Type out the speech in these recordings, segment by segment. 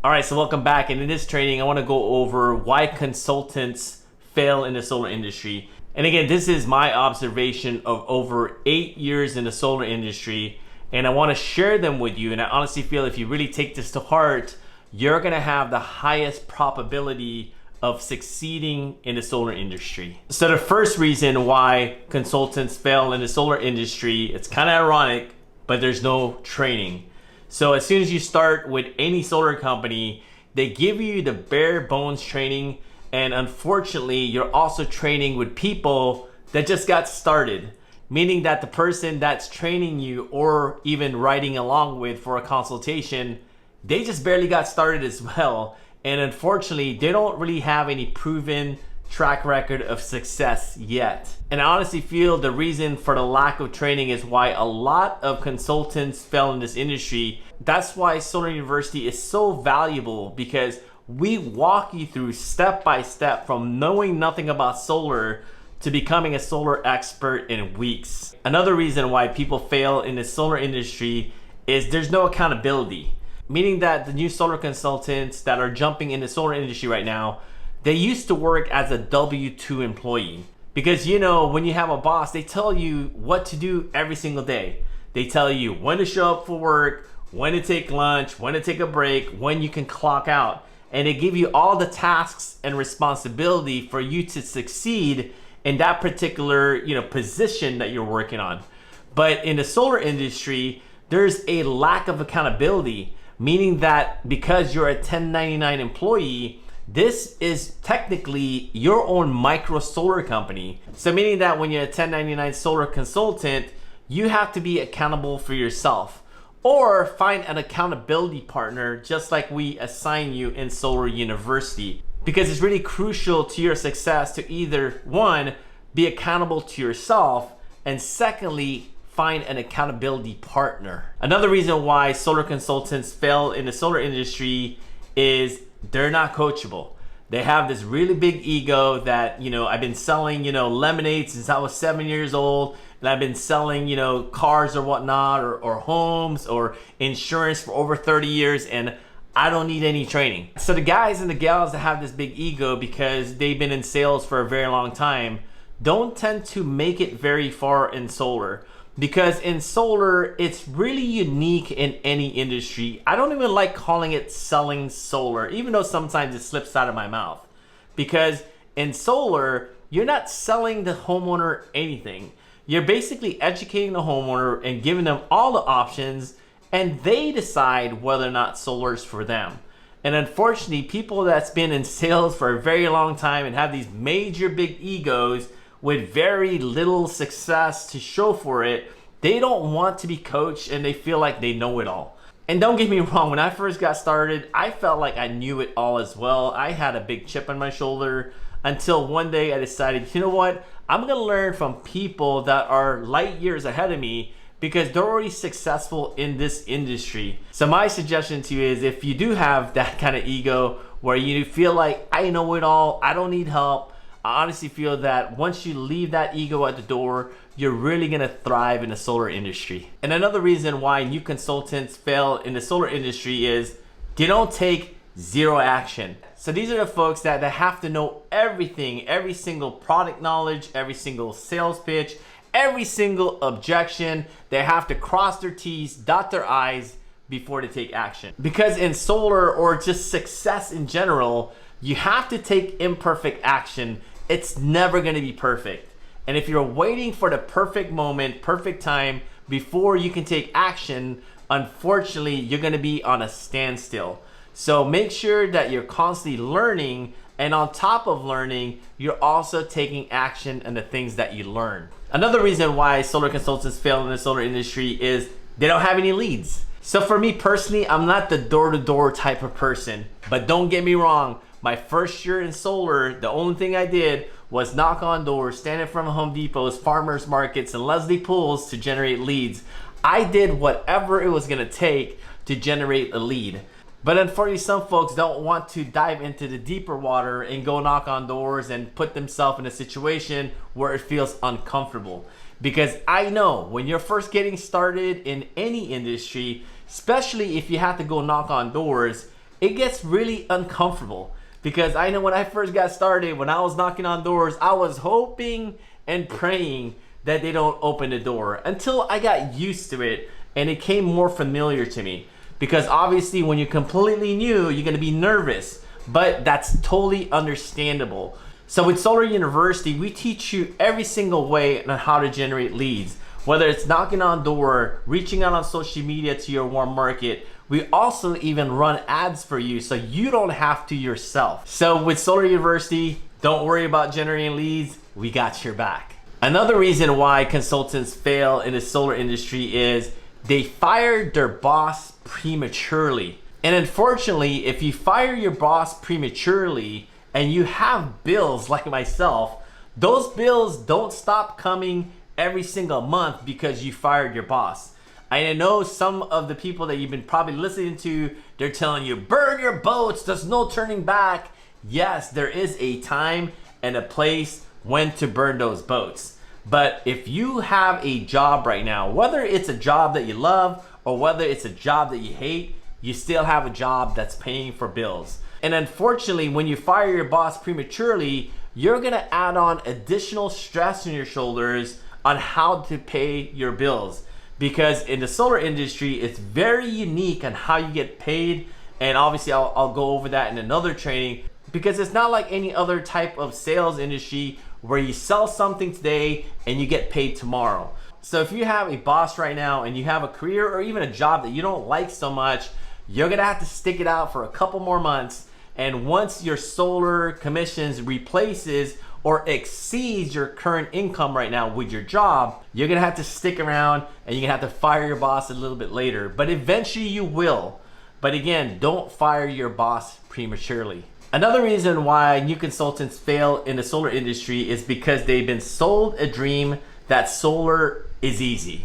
All right, so welcome back. And in this training, I want to go over why consultants fail in the solar industry. And again, this is my observation of over 8 years in the solar industry. And I want to share them with you. And I honestly feel if you really take this to heart, you're going to have the highest probability of succeeding in the solar industry. So the first reason why consultants fail in the solar industry, it's kind of ironic, but there's no training. So as soon as you start with any solar company, they give you the bare bones training. And unfortunately, you're also training with people that just got started, meaning that the person that's training you or even riding along with for a consultation, they just barely got started as well. And unfortunately, they don't really have any proven track record of success yet. And I honestly feel the reason for the lack of training is why a lot of consultants fail in this industry. That's why Solar University is so valuable, because we walk you through step by step from knowing nothing about solar to becoming a solar expert in weeks. Another reason why people fail in the solar industry is there's no accountability, meaning that the new solar consultants that are jumping in the solar industry right now, they used to work as a W-2 employee. Because when you have a boss, they tell you what to do every single day. They tell you when to show up for work, when to take lunch, when to take a break, when you can clock out. And they give you all the tasks and responsibility for you to succeed in that particular position that you're working on. But in the solar industry, there's a lack of accountability, meaning that because you're a 1099 employee, this is technically your own micro solar company. So meaning that when you're a 1099 solar consultant, you have to be accountable for yourself, or find an accountability partner just like we assign you in Solar University. Because it's really crucial to your success to either, one, be accountable to yourself, and secondly, find an accountability partner. Another reason why solar consultants fail in the solar industry is they're not coachable. They have this really big ego that, I've been selling, lemonade since I was 7 years old, and I've been selling, cars or whatnot, or homes or insurance for over 30 years, and I don't need any training. So the guys and the gals that have this big ego because they've been in sales for a very long time don't tend to make it very far in solar. Because in solar, it's really unique in any industry. I don't even like calling it selling solar, even though sometimes it slips out of my mouth. Because in solar, you're not selling the homeowner anything. You're basically educating the homeowner and giving them all the options, and they decide whether or not solar is for them. And unfortunately, people that's been in sales for a very long time and have these major big egos with very little success to show for it, they don't want to be coached, and they feel like they know it all. And don't get me wrong, when I first got started, I felt like I knew it all as well. I had a big chip on my shoulder until one day I decided, you know what? I'm gonna learn from people that are light years ahead of me, because they're already successful in this industry. So my suggestion to you is, if you do have that kind of ego where you feel like I know it all, I don't need help, I honestly feel that once you leave that ego at the door, you're really gonna thrive in the solar industry. And another reason why new consultants fail in the solar industry is they don't take zero action. So these are the folks that have to know everything, every single product knowledge, every single sales pitch, every single objection. They have to cross their T's, dot their I's before they take action. Because in solar, or just success in general, you have to take imperfect action. It's never gonna be perfect. And if you're waiting for the perfect moment, perfect time before you can take action, unfortunately, you're gonna be on a standstill. So make sure that you're constantly learning, and on top of learning, you're also taking action on the things that you learn. Another reason why solar consultants fail in the solar industry is they don't have any leads. So for me personally, I'm not the door-to-door type of person, but don't get me wrong, my first year in solar, the only thing I did was knock on doors, stand in front of Home Depots, farmers markets, and Leslie Pools to generate leads. I did whatever it was gonna take to generate a lead. But unfortunately, some folks don't want to dive into the deeper water and go knock on doors and put themselves in a situation where it feels uncomfortable. Because I know when you're first getting started in any industry, especially if you have to go knock on doors, it gets really uncomfortable. Because I know when I first got started, when I was knocking on doors, I was hoping and praying that they don't open the door until I got used to it and it came more familiar to me. Because obviously when you're completely new, you're gonna be nervous, but that's totally understandable. So with Solar University, we teach you every single way on how to generate leads. Whether it's knocking on door, reaching out on social media to your warm market, we also even run ads for you so you don't have to yourself. So with Solar University, don't worry about generating leads, we got your back. Another reason why consultants fail in the solar industry is they fired their boss prematurely. And unfortunately, if you fire your boss prematurely and you have bills like myself, those bills don't stop coming every single month because you fired your boss. I know some of the people that you've been probably listening to, they're telling you, burn your boats, there's no turning back. Yes, there is a time and a place when to burn those boats. But if you have a job right now, whether it's a job that you love or whether it's a job that you hate, you still have a job that's paying for bills. And unfortunately, when you fire your boss prematurely, you're gonna add on additional stress on your shoulders on how to pay your bills. Because in the solar industry, it's very unique on how you get paid. And obviously I'll go over that in another training, because it's not like any other type of sales industry where you sell something today and you get paid tomorrow. So if you have a boss right now and you have a career or even a job that you don't like so much, you're gonna have to stick it out for a couple more months. And once your solar commissions replaces or exceeds your current income right now with your job, you're gonna have to stick around and you're gonna have to fire your boss a little bit later. But eventually you will. But again, don't fire your boss prematurely. Another reason why new consultants fail in the solar industry is because they've been sold a dream that solar is easy.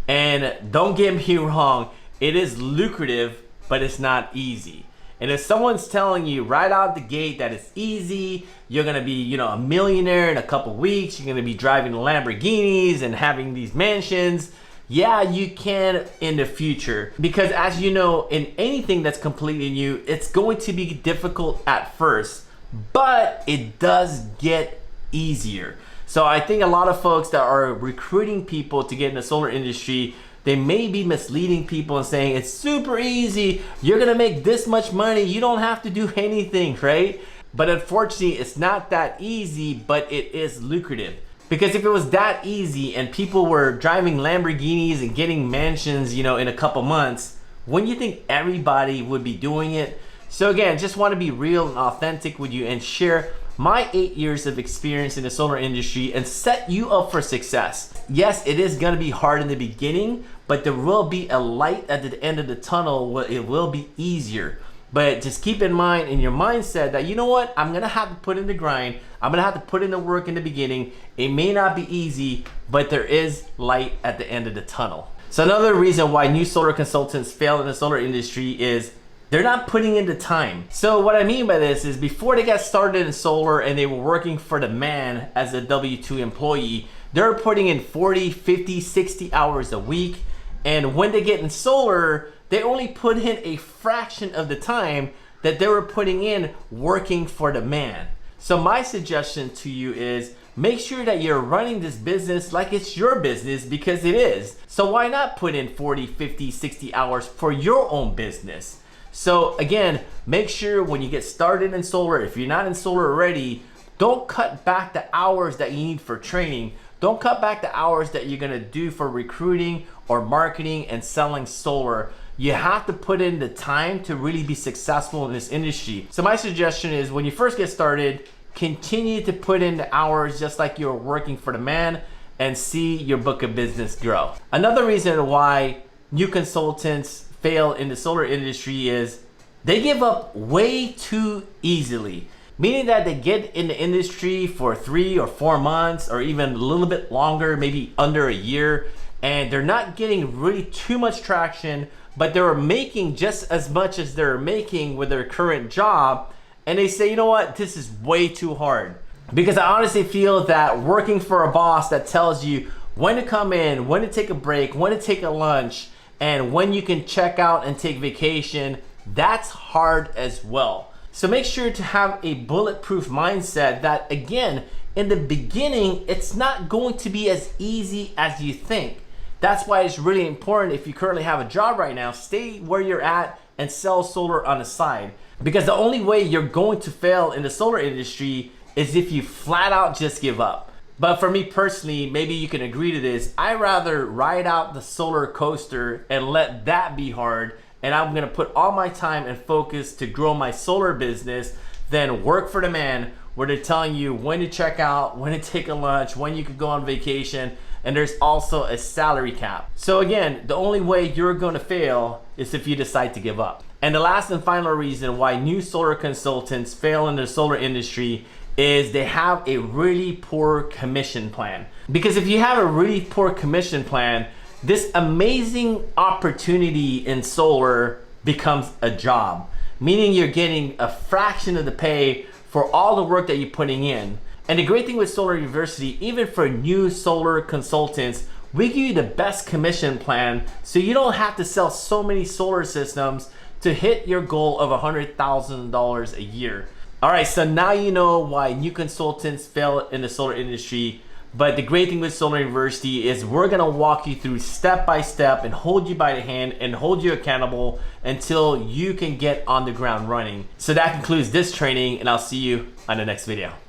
And don't get me wrong, it is lucrative, but it's not easy. And if someone's telling you right out the gate that it's easy, you're gonna be, a millionaire in a couple weeks, you're gonna be driving Lamborghinis and having these mansions, yeah, you can in the future. Because as you know, in anything that's completely new, it's going to be difficult at first, but it does get easier. So I think a lot of folks that are recruiting people to get in the solar industry, they may be misleading people and saying it's super easy, you're gonna make this much money, you don't have to do anything, right? But unfortunately, it's not that easy, but it is lucrative. Because if it was that easy and people were driving Lamborghinis and getting mansions, in a couple months, wouldn't you think everybody would be doing it? So again, just want to be real and authentic with you and share my 8 years of experience in the solar industry and set you up for success. Yes, it is gonna be hard in the beginning, but there will be a light at the end of the tunnel where it will be easier. But just keep in mind in your mindset that, you know what, I'm gonna have to put in the grind, I'm gonna have to put in the work in the beginning. It may not be easy, but there is light at the end of the tunnel. So another reason why new solar consultants fail in the solar industry is they're not putting in the time. So what I mean by this is before they got started in solar and they were working for the man as a W-2 employee, they're putting in 40, 50, 60 hours a week. And when they get in solar, they only put in a fraction of the time that they were putting in working for the man. So my suggestion to you is make sure that you're running this business like it's your business, because it is. So why not put in 40, 50, 60 hours for your own business? So again, make sure when you get started in solar, if you're not in solar already, don't cut back the hours that you need for training. Don't cut back the hours that you're gonna do for recruiting or marketing and selling solar. You have to put in the time to really be successful in this industry. So my suggestion is when you first get started, continue to put in the hours just like you're working for the man and see your book of business grow. Another reason why new consultants fail in the solar industry is they give up way too easily. Meaning that they get in the industry for 3 or 4 months or even a little bit longer, maybe under a year, and they're not getting really too much traction, but they're making just as much as they're making with their current job, and they say, you know what, this is way too hard. Because I honestly feel that working for a boss that tells you when to come in, when to take a break, when to take a lunch, and when you can check out and take vacation, that's hard as well. So make sure to have a bulletproof mindset that, again, in the beginning, it's not going to be as easy as you think. That's why it's really important, if you currently have a job right now, stay where you're at and sell solar on the side. Because the only way you're going to fail in the solar industry is if you flat out just give up. But for me personally, maybe you can agree to this, I rather ride out the solar coaster and let that be hard, and I'm gonna put all my time and focus to grow my solar business than work for the man where they're telling you when to check out, when to take a lunch, when you could go on vacation, and there's also a salary cap. So again, the only way you're gonna fail is if you decide to give up. And the last and final reason why new solar consultants fail in the solar industry is they have a really poor commission plan. Because if you have a really poor commission plan, this amazing opportunity in solar becomes a job, meaning you're getting a fraction of the pay for all the work that you're putting in. And the great thing with Solar University, even for new solar consultants, we give you the best commission plan so you don't have to sell so many solar systems to hit your goal of $100,000 a year. All right, so now you know why new consultants fail in the solar industry. But the great thing with Solar University is we're gonna walk you through step by step and hold you by the hand and hold you accountable until you can get on the ground running. So that concludes this training, and I'll see you on the next video.